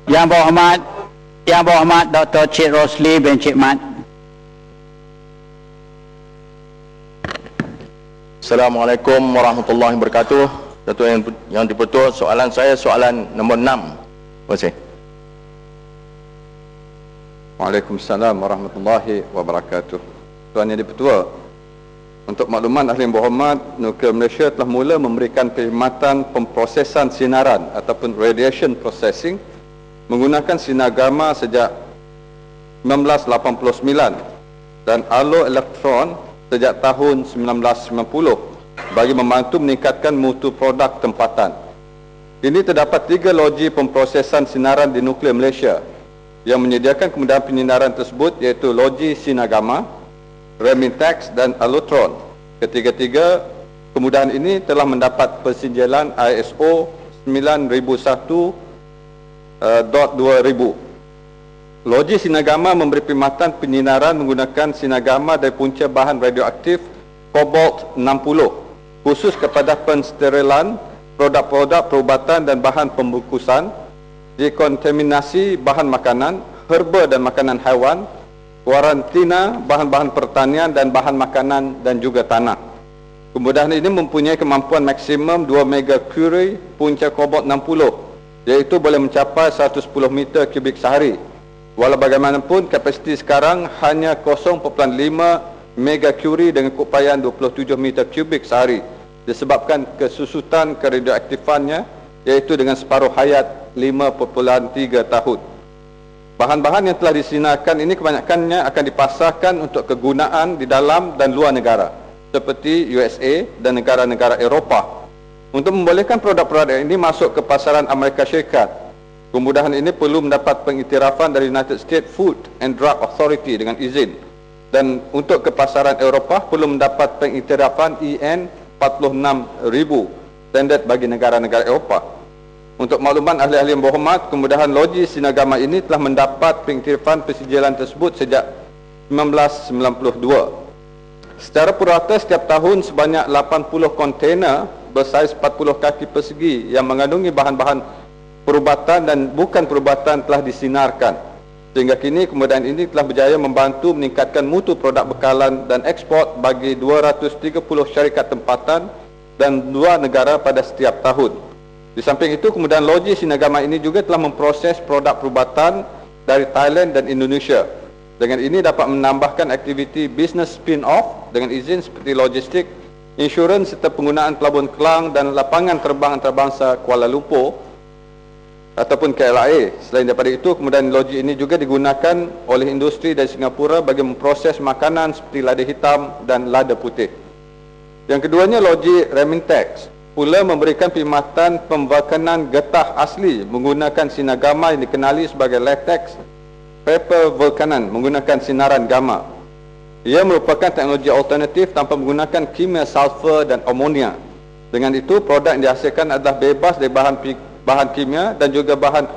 Yang Berhormat Dr. Cik Rosli bin Cik Mat. Assalamualaikum warahmatullahi wabarakatuh. Datuk yang dipertua, soalan saya soalan nombor 6. Terima kasih. Waalaikumsalam warahmatullahi wabarakatuh. Tuan Yang Dipertua, untuk makluman Ahli Yang Berhormat, Nuklear Malaysia telah mula memberikan perkhidmatan pemprosesan sinaran ataupun radiation processing menggunakan sinar gamma sejak 1989 dan alo elektron sejak tahun 1990 bagi membantu meningkatkan mutu produk tempatan. Ini terdapat 3 loji pemprosesan sinaran di Nuklear Malaysia yang menyediakan kemudahan penyinaran tersebut, iaitu loji sinar gamma, Remintex dan Alotron. Ketiga-tiga kemudahan ini telah mendapat persinjalan ISO 9001.2000. Loji sinar gamma memberi perkhidmatan penyinaran menggunakan sinar gamma dari punca bahan radioaktif Cobalt 60 khusus kepada pensterilan, produk-produk perubatan dan bahan pembungkusan, dekontaminasi bahan makanan, herba dan makanan haiwan, kuarantina bahan-bahan pertanian dan bahan makanan dan juga tanah. Kemudahan ini mempunyai kemampuan maksimum 2 megacurie punca Cobalt 60, iaitu boleh mencapai 110 meter kubik sehari. Walau bagaimanapun, kapasiti sekarang hanya 0.5 megacurie dengan keupayaan 27 meter kubik sehari disebabkan kesusutan keradioaktifannya, iaitu dengan separuh hayat 5.3 tahun. Bahan-bahan yang telah disinarkan ini kebanyakannya akan dipasarkan untuk kegunaan di dalam dan luar negara seperti USA dan negara-negara Eropah. Untuk membolehkan produk-produk ini masuk ke pasaran Amerika Syarikat, kemudahan ini perlu mendapat pengiktirafan dari United States Food and Drug Authority dengan izin, dan untuk ke pasaran Eropah perlu mendapat pengiktirafan EN 46000 standard bagi negara-negara Eropah. Untuk makluman ahli-ahli yang berhormat, kemudahan loji sinar gamma ini telah mendapat pengiktirafan persijilan tersebut sejak 1992. Secara purata, setiap tahun sebanyak 80 kontainer bersaiz 40 kaki persegi yang mengandungi bahan-bahan perubatan dan bukan perubatan telah disinarkan. Sehingga kini kemudahan ini telah berjaya membantu meningkatkan mutu produk bekalan dan ekspor bagi 230 syarikat tempatan dan 2 negara pada setiap tahun. Di samping itu, kemudahan loji sinar gamma ini juga telah memproses produk perubatan dari Thailand dan Indonesia. Dengan ini dapat menambahkan aktiviti bisnes spin-off dengan izin seperti logistik, insurans serta penggunaan pelabuhan Kelang dan lapangan terbang antarabangsa Kuala Lumpur ataupun KLIA. Selain daripada itu, kemudahan loji ini juga digunakan oleh industri dari Singapura bagi memproses makanan seperti lada hitam dan lada putih. Yang keduanya, loji Remintex pula memberikan perkhidmatan pembakanan getah asli menggunakan sinar gamma yang dikenali sebagai latex paper vulkanan menggunakan sinaran gamma. Ia merupakan teknologi alternatif tanpa menggunakan kimia sulfur dan amonia. Dengan itu, produk yang dihasilkan adalah bebas dari bahan kimia dan juga bahan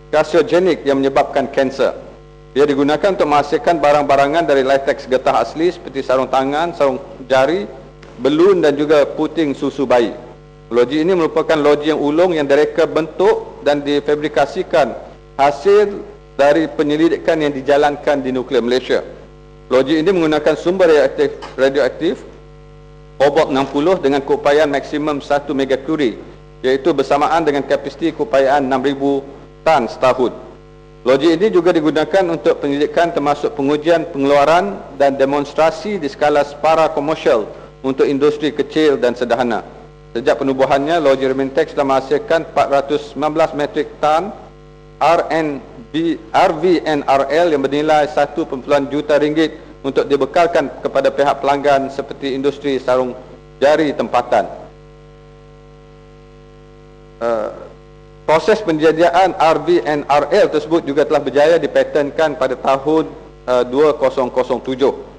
karsiogenik yang menyebabkan kanser. Ia digunakan untuk menghasilkan barang-barangan dari latex getah asli seperti sarung tangan, sarung jari, belun dan juga puting susu bayi. Loji ini merupakan loji yang ulung yang direka bentuk dan difabrikasikan hasil dari penyelidikan yang dijalankan di Nuklear Malaysia. Loji ini menggunakan sumber radioaktif Cobalt 60 dengan keupayaan maksimum 1 megacurie, iaitu bersamaan dengan kapasiti keupayaan 6,000 tan setahun. Loji ini juga digunakan untuk penyelidikan termasuk pengujian pengeluaran dan demonstrasi di skala separa komersial untuk industri kecil dan sederhana. Sejak penubuhannya, loji Remintex telah menghasilkan 419 metrik tan RVNRL yang bernilai 1.2 juta ringgit untuk dibekalkan kepada pihak pelanggan seperti industri sarung jari tempatan. Proses penjadian RVNRL tersebut juga telah berjaya dipatenkan pada tahun 2007.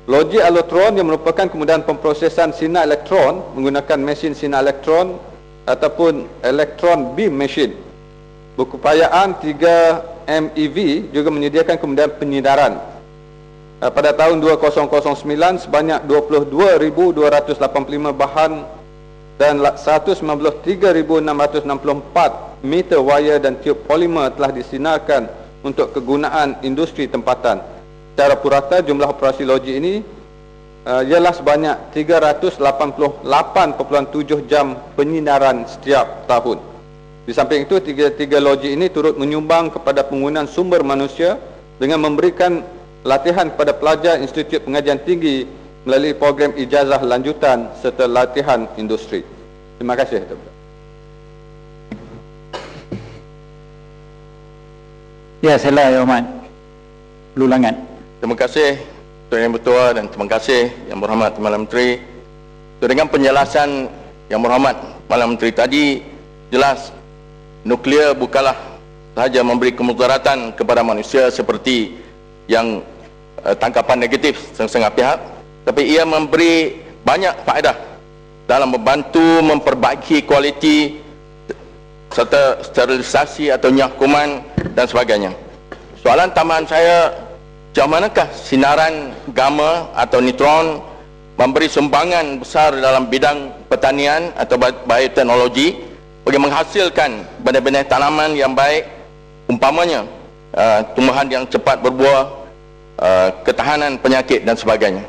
Loji Alotron yang merupakan kemudahan pemprosesan sinar elektron menggunakan mesin sinar elektron ataupun electron beam machine berkeupayaan 3 MeV juga menyediakan kemudahan penyinaran. Pada tahun 2009 sebanyak 22,285 bahan dan 193,664 meter wire dan tiub polimer telah disinarkan untuk kegunaan industri tempatan. Secara purata, jumlah operasi loji ini ialah sebanyak 388.7 jam penyinaran setiap tahun. Di samping itu, tiga loji ini turut menyumbang kepada penggunaan sumber manusia dengan memberikan latihan kepada pelajar Institut Pengajian Tinggi melalui program ijazah lanjutan serta latihan industri. Terima kasih. Ya, sila Yang Berhormat. Lulangan. Terima kasih Tuan Yang Bertuah dan terima kasih Yang Berhormat Perdana Menteri. Dengan penjelasan Yang Berhormat Perdana Menteri tadi, jelas nuklear bukanlah sahaja memberi kemudaratan kepada manusia seperti yang tangkapan negatif setengah pihak, tapi ia memberi banyak faedah dalam membantu memperbaiki kualiti serta sterilisasi atau nyakuman dan sebagainya. Soalan tambahan saya, sejauh manakah sinaran gamma atau neutron memberi sumbangan besar dalam bidang pertanian atau bioteknologi bagi menghasilkan benih-benih tanaman yang baik, umpamanya tumbuhan yang cepat berbuah, ketahanan penyakit dan sebagainya.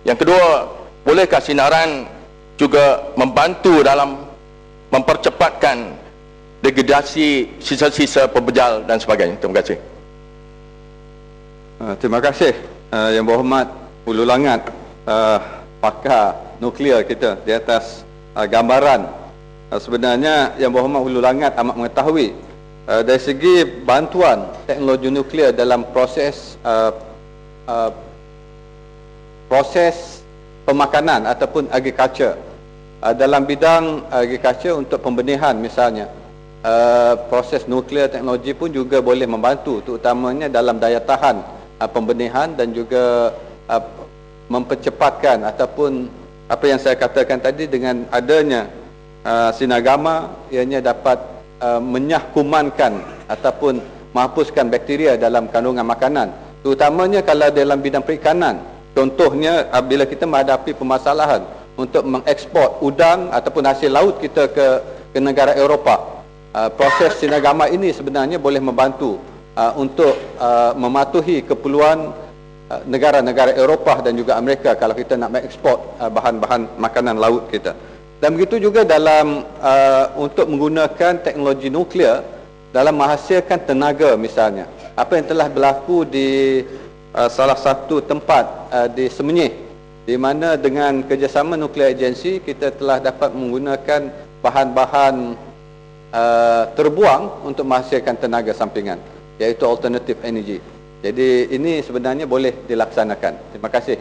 Yang kedua, bolehkah sinaran juga membantu dalam mempercepatkan degradasi sisa-sisa pembejal dan sebagainya? Terima kasih. Terima kasih Yang Berhormat Ulu Langat, pakar nuklear kita, di atas gambaran. Sebenarnya Yang Berhormat Ulu Langat amat mengetahui dari segi bantuan teknologi nuklear dalam proses pemakanan ataupun agriculture. Dalam bidang agriculture untuk pembenihan misalnya, proses nuklear teknologi pun juga boleh membantu, terutamanya dalam daya tahan pembenihan dan juga mempercepatkan ataupun apa yang saya katakan tadi, dengan adanya sinar gamma, ianya dapat menyahkumankan ataupun menghapuskan bakteria dalam kandungan makanan, terutamanya kalau dalam bidang perikanan. Contohnya, bila kita menghadapi permasalahan untuk mengekspor udang ataupun hasil laut kita ke negara Eropah, proses sinar gamma ini sebenarnya boleh membantu untuk mematuhi keperluan negara-negara Eropah dan juga Amerika kalau kita nak mengekspor bahan-bahan makanan laut kita. Dan begitu juga dalam untuk menggunakan teknologi nuklear dalam menghasilkan tenaga misalnya. Apa yang telah berlaku di salah satu tempat di Semenyih, di mana dengan kerjasama Nuclear Agency kita telah dapat menggunakan bahan-bahan terbuang untuk menghasilkan tenaga sampingan, iaitu alternative energy. Jadi ini sebenarnya boleh dilaksanakan. Terima kasih.